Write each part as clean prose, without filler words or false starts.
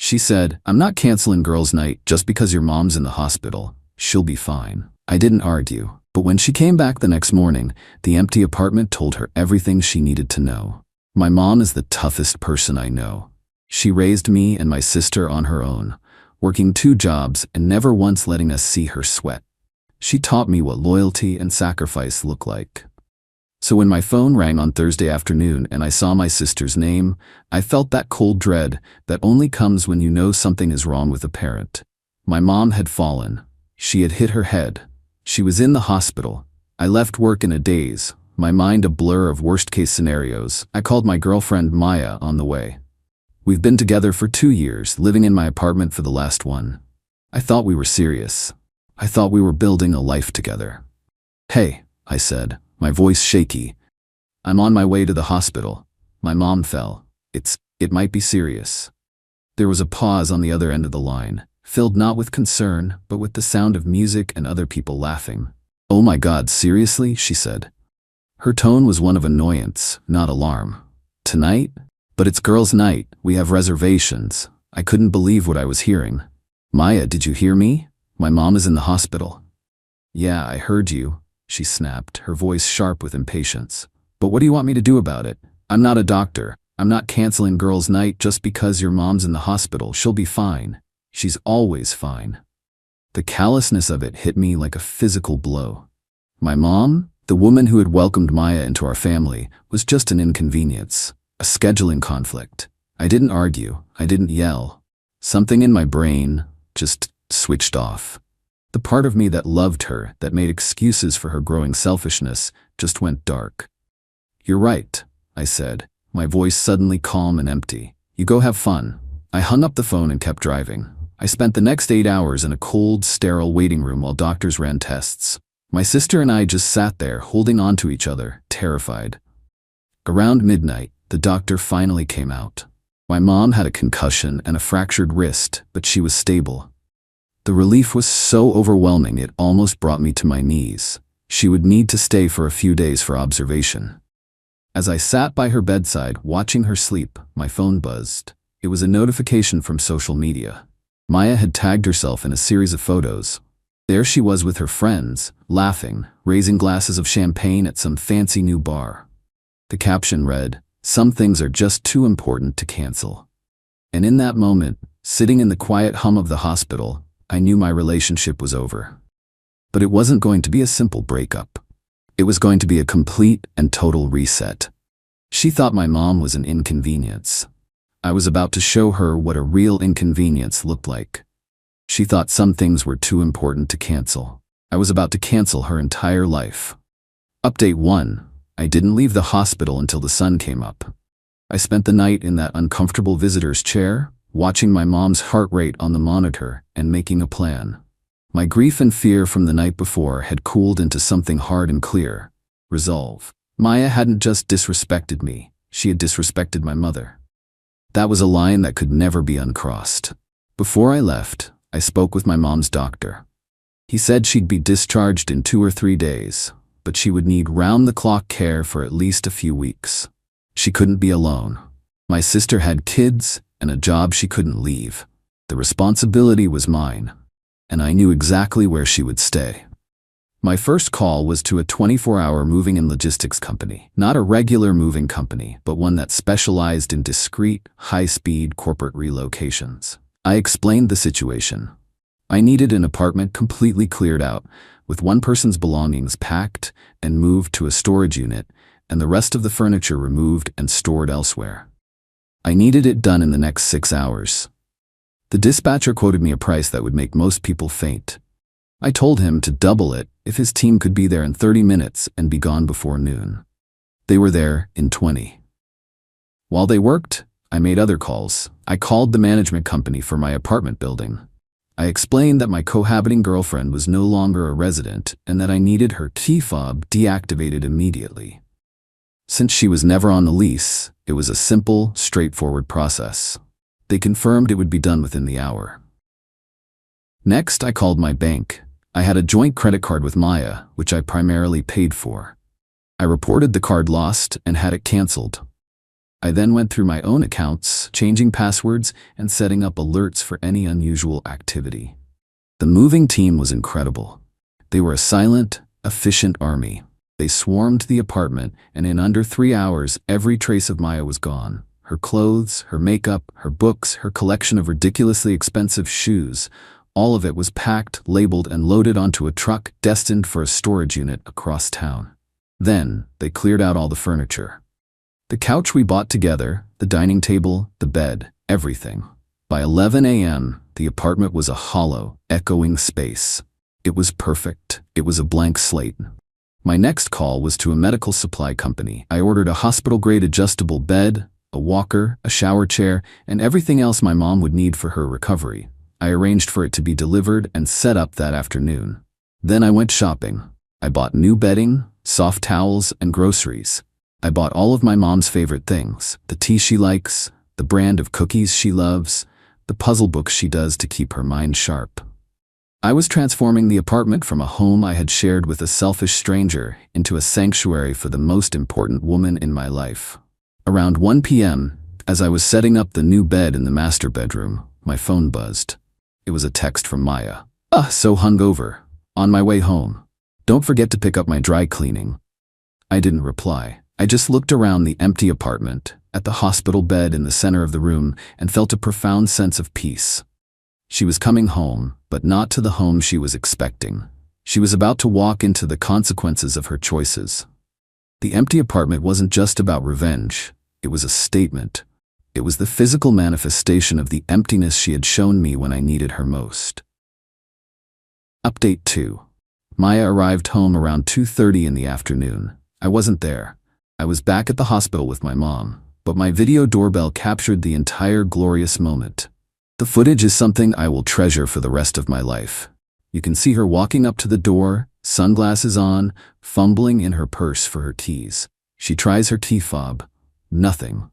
She said, "I'm not canceling girls' night just because your mom's in the hospital. She'll be fine." I didn't argue, but when she came back the next morning, the empty apartment told her everything she needed to know. My mom is the toughest person I know. She raised me and my sister on her own, working 2 jobs and never once letting us see her sweat. She taught me what loyalty and sacrifice look like. So when my phone rang on Thursday afternoon and I saw my sister's name, I felt that cold dread that only comes when you know something is wrong with a parent. My mom had fallen. She had hit her head. She was in the hospital. I left work in a daze, my mind a blur of worst-case scenarios. I called my girlfriend Maya on the way. We've been together for 2 years, living in my apartment for the last one. I thought we were serious. I thought we were building a life together. "Hey," I said, my voice shaky. "I'm on my way to the hospital. My mom fell. It might be serious." There was a pause on the other end of the line, filled not with concern, but with the sound of music and other people laughing. "Oh my God, seriously?" she said. Her tone was one of annoyance, not alarm. "Tonight? But it's girls' night. We have reservations." I couldn't believe what I was hearing. "Maya, did you hear me? My mom is in the hospital." "Yeah, I heard you," she snapped, her voice sharp with impatience. "But what do you want me to do about it? I'm not a doctor. I'm not canceling girls' night just because your mom's in the hospital. She'll be fine. She's always fine." The callousness of it hit me like a physical blow. My mom, the woman who had welcomed Maya into our family, was just an inconvenience, a scheduling conflict. I didn't argue. I didn't yell. Something in my brain just switched off. The part of me that loved her, that made excuses for her growing selfishness, just went dark. "You're right," I said, my voice suddenly calm and empty. "You go have fun." I hung up the phone and kept driving. I spent the next 8 hours in a cold, sterile waiting room while doctors ran tests. My sister and I just sat there, holding on to each other, terrified. Around midnight, the doctor finally came out. My mom had a concussion and a fractured wrist, but she was stable. The relief was so overwhelming it almost brought me to my knees. She would need to stay for a few days for observation. As I sat by her bedside, watching her sleep, my phone buzzed. It was a notification from social media. Maya had tagged herself in a series of photos. There she was with her friends, laughing, raising glasses of champagne at some fancy new bar. The caption read, "Some things are just too important to cancel." And in that moment, sitting in the quiet hum of the hospital, I knew my relationship was over. But it wasn't going to be a simple breakup. It was going to be a complete and total reset. She thought my mom was an inconvenience. I was about to show her what a real inconvenience looked like. She thought some things were too important to cancel. I was about to cancel her entire life. Update 1. I didn't leave the hospital until the sun came up. I spent the night in that uncomfortable visitor's chair, watching my mom's heart rate on the monitor and making a plan. My grief and fear from the night before had cooled into something hard and clear. Resolve. Maya hadn't just disrespected me, she had disrespected my mother. That was a line that could never be uncrossed. Before I left, I spoke with my mom's doctor. He said she'd be discharged in 2 or 3 days, but she would need round-the-clock care for at least a few weeks. She couldn't be alone. My sister had kids and a job she couldn't leave. The responsibility was mine, and I knew exactly where she would stay. My first call was to a 24-hour moving and logistics company, not a regular moving company, but one that specialized in discreet, high-speed corporate relocations. I explained the situation. I needed an apartment completely cleared out, with one person's belongings packed and moved to a storage unit, and the rest of the furniture removed and stored elsewhere. I needed it done in the next 6 hours. The dispatcher quoted me a price that would make most people faint. I told him to double it if his team could be there in 30 minutes and be gone before noon. They were there in 20. While they worked, I made other calls. I called the management company for my apartment building. I explained that my cohabiting girlfriend was no longer a resident and that I needed her key fob deactivated immediately. Since she was never on the lease, it was a simple, straightforward process. They confirmed it would be done within the hour. Next, I called my bank. I had a joint credit card with Maya, which I primarily paid for. I reported the card lost and had it canceled. I then went through my own accounts, changing passwords and setting up alerts for any unusual activity. The moving team was incredible. They were a silent, efficient army. They swarmed the apartment, and in under 3 hours, every trace of Maya was gone. Her clothes, her makeup, her books, her collection of ridiculously expensive shoes, all of it was packed, labeled, and loaded onto a truck destined for a storage unit across town. Then, they cleared out all the furniture. The couch we bought together, the dining table, the bed, everything. By 11 a.m., the apartment was a hollow, echoing space. It was perfect. It was a blank slate. My next call was to a medical supply company. I ordered a hospital-grade adjustable bed, a walker, a shower chair, and everything else my mom would need for her recovery. I arranged for it to be delivered and set up that afternoon. Then I went shopping. I bought new bedding, soft towels, and groceries. I bought all of my mom's favorite things: the tea she likes, the brand of cookies she loves, the puzzle books she does to keep her mind sharp. I was transforming the apartment from a home I had shared with a selfish stranger into a sanctuary for the most important woman in my life. Around 1 p.m., as I was setting up the new bed in the master bedroom, my phone buzzed. It was a text from Maya. So hungover. On my way home. Don't forget to pick up my dry cleaning. I didn't reply. I just looked around the empty apartment, at the hospital bed in the center of the room, and felt a profound sense of peace. She was coming home, but not to the home she was expecting. She was about to walk into the consequences of her choices. The empty apartment wasn't just about revenge. It was a statement. It was the physical manifestation of the emptiness she had shown me when I needed her most. Update 2. Maya arrived home around 2:30 in the afternoon. I wasn't there. I was back at the hospital with my mom, but my video doorbell captured the entire glorious moment. The footage is something I will treasure for the rest of my life. You can see her walking up to the door, sunglasses on, fumbling in her purse for her keys. She tries her key fob. Nothing.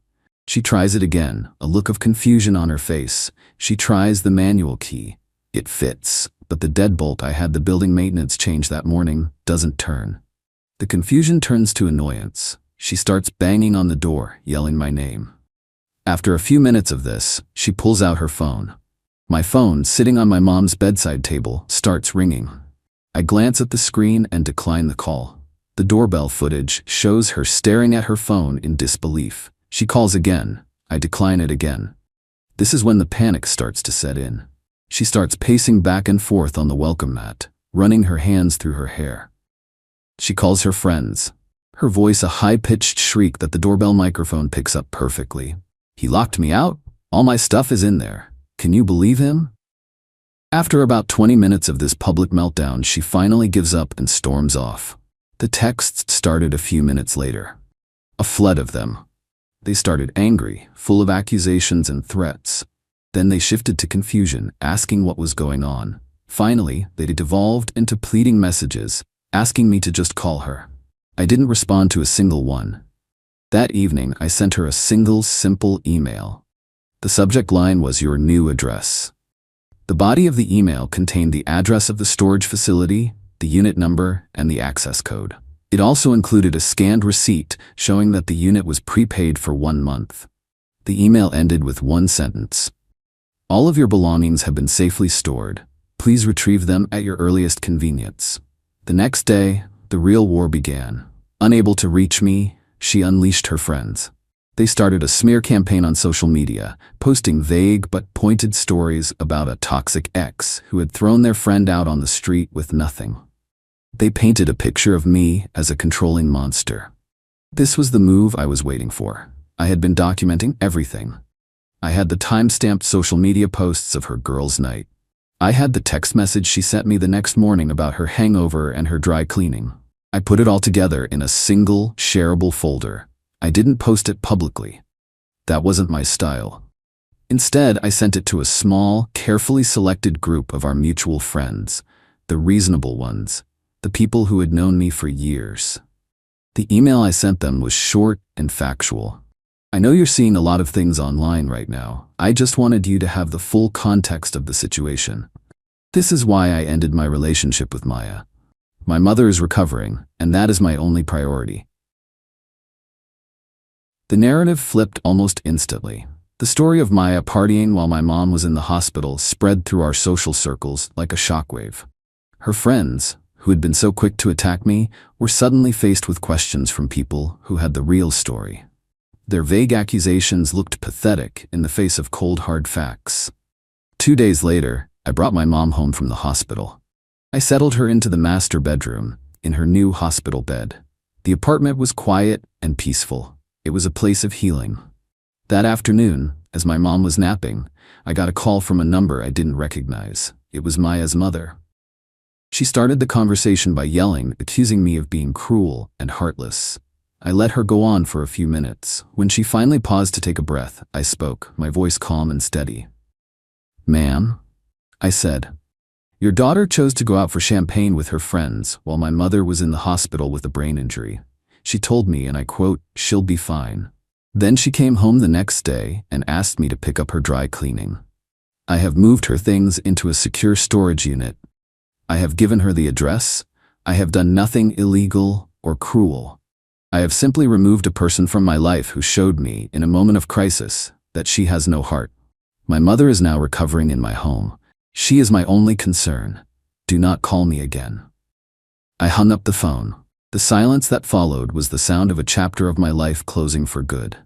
She tries it again, a look of confusion on her face. She tries the manual key. It fits, but the deadbolt I had the building maintenance change that morning doesn't turn. The confusion turns to annoyance. She starts banging on the door, yelling my name. After a few minutes of this, she pulls out her phone. My phone, sitting on my mom's bedside table, starts ringing. I glance at the screen and decline the call. The doorbell footage shows her staring at her phone in disbelief. She calls again. I decline it again. This is when the panic starts to set in. She starts pacing back and forth on the welcome mat, running her hands through her hair. She calls her friends. Her voice a high-pitched shriek that the doorbell microphone picks up perfectly. He locked me out? All my stuff is in there. Can you believe him? After about 20 minutes of this public meltdown, she finally gives up and storms off. The texts started a few minutes later. A flood of them. They started angry, full of accusations and threats. Then they shifted to confusion, asking what was going on. Finally, they devolved into pleading messages, asking me to just call her. I didn't respond to a single one. That evening, I sent her a single, simple email. The subject line was "Your new address." The body of the email contained the address of the storage facility, the unit number, and the access code. It also included a scanned receipt showing that the unit was prepaid for 1 month. The email ended with one sentence. "All of your belongings have been safely stored. Please retrieve them at your earliest convenience." The next day, the real war began. Unable to reach me, she unleashed her friends. They started a smear campaign on social media, posting vague but pointed stories about a toxic ex who had thrown their friend out on the street with nothing. They painted a picture of me as a controlling monster. This was the move I was waiting for. I had been documenting everything. I had the time-stamped social media posts of her girls' night. I had the text message she sent me the next morning about her hangover and her dry cleaning. I put it all together in a single, shareable folder. I didn't post it publicly. That wasn't my style. Instead, I sent it to a small, carefully selected group of our mutual friends, the reasonable ones, the people who had known me for years. The email I sent them was short and factual. "I know you're seeing a lot of things online right now. I just wanted you to have the full context of the situation. This is why I ended my relationship with Maya. My mother is recovering, and that is my only priority." The narrative flipped almost instantly. The story of Maya partying while my mom was in the hospital spread through our social circles like a shockwave. Her friends, who had been so quick to attack me, were suddenly faced with questions from people who had the real story. Their vague accusations looked pathetic in the face of cold, hard facts. 2 days later, I brought my mom home from the hospital. I settled her into the master bedroom, in her new hospital bed. The apartment was quiet and peaceful. It was a place of healing. That afternoon, as my mom was napping, I got a call from a number I didn't recognize. It was Maya's mother. She started the conversation by yelling, accusing me of being cruel and heartless. I let her go on for a few minutes. When she finally paused to take a breath, I spoke, my voice calm and steady. "Ma'am," I said, "your daughter chose to go out for champagne with her friends while my mother was in the hospital with a brain injury. She told me, and I quote, 'She'll be fine.' Then she came home the next day and asked me to pick up her dry cleaning. I have moved her things into a secure storage unit. I have given her the address. I have done nothing illegal or cruel. I have simply removed a person from my life who showed me, in a moment of crisis, that she has no heart. My mother is now recovering in my home. She is my only concern. Do not call me again." I hung up the phone. The silence that followed was the sound of a chapter of my life closing for good.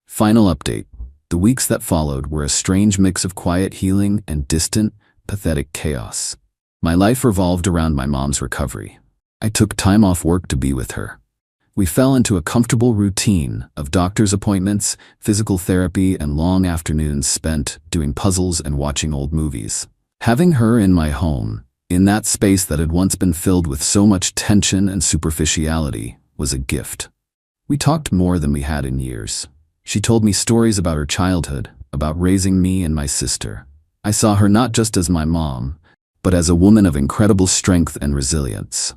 Final update. The weeks that followed were a strange mix of quiet healing and distant, pathetic chaos. My life revolved around my mom's recovery. I took time off work to be with her. We fell into a comfortable routine of doctor's appointments, physical therapy, and long afternoons spent doing puzzles and watching old movies. Having her in my home, in that space that had once been filled with so much tension and superficiality, was a gift. We talked more than we had in years. She told me stories about her childhood, about raising me and my sister. I saw her not just as my mom, but as a woman of incredible strength and resilience.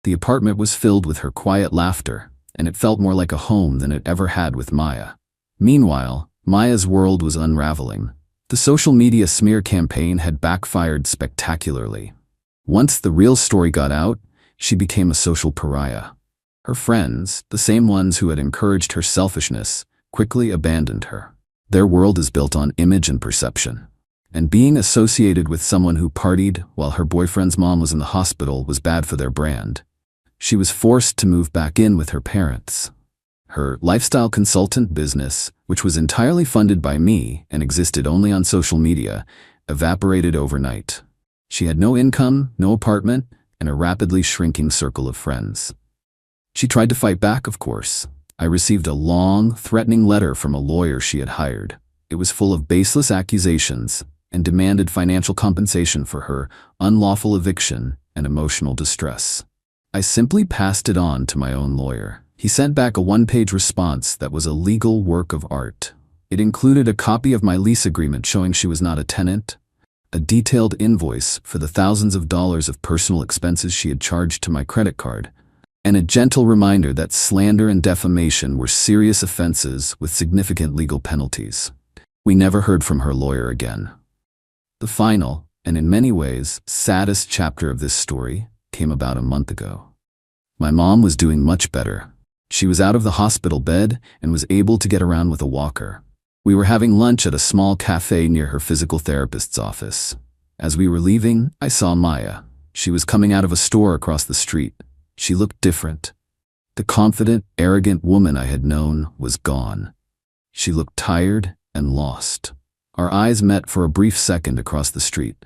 The apartment was filled with her quiet laughter, and it felt more like a home than it ever had with Maya. Meanwhile, Maya's world was unraveling. The social media smear campaign had backfired spectacularly. Once the real story got out, she became a social pariah. Her friends, the same ones who had encouraged her selfishness, quickly abandoned her. Their world is built on image and perception. And being associated with someone who partied while her boyfriend's mom was in the hospital was bad for their brand. She was forced to move back in with her parents. Her lifestyle consultant business, which was entirely funded by me and existed only on social media, evaporated overnight. She had no income, no apartment, and a rapidly shrinking circle of friends. She tried to fight back, of course. I received a long, threatening letter from a lawyer she had hired. It was full of baseless accusations and demanded financial compensation for her unlawful eviction and emotional distress. I simply passed it on to my own lawyer. He sent back a one-page response that was a legal work of art. It included a copy of my lease agreement showing she was not a tenant, a detailed invoice for the thousands of dollars of personal expenses she had charged to my credit card, and a gentle reminder that slander and defamation were serious offenses with significant legal penalties. We never heard from her lawyer again. The final, and in many ways, saddest chapter of this story came about a month ago. My mom was doing much better. She was out of the hospital bed and was able to get around with a walker. We were having lunch at a small cafe near her physical therapist's office. As we were leaving, I saw Maya. She was coming out of a store across the street. She looked different. The confident, arrogant woman I had known was gone. She looked tired and lost. Our eyes met for a brief second across the street.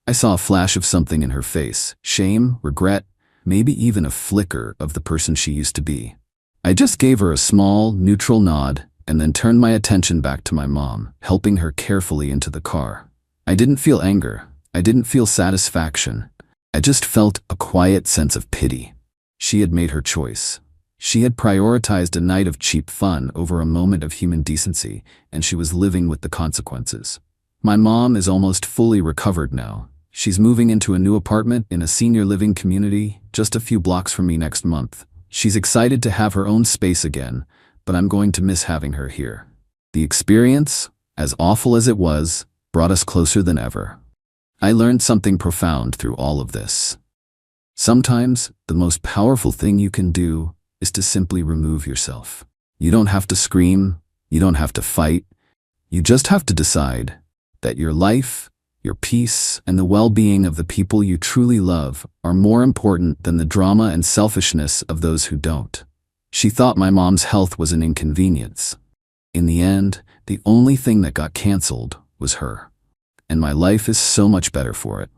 I saw a flash of something in her face, shame, regret, maybe even a flicker of the person she used to be. I just gave her a small, neutral nod and then turned my attention back to my mom, helping her carefully into the car. I didn't feel anger. I didn't feel satisfaction. I just felt a quiet sense of pity. She had made her choice. She had prioritized a night of cheap fun over a moment of human decency, and she was living with the consequences. My mom is almost fully recovered now. She's moving into a new apartment in a senior living community just a few blocks from me next month. She's excited to have her own space again, but I'm going to miss having her here. The experience, as awful as it was, brought us closer than ever. I learned something profound through all of this. Sometimes, the most powerful thing you can do is to simply remove yourself. You don't have to scream. You don't have to fight. You just have to decide that your life, your peace, and the well-being of the people you truly love are more important than the drama and selfishness of those who don't. She thought my mom's health was an inconvenience. In the end, the only thing that got canceled was her. And my life is so much better for it.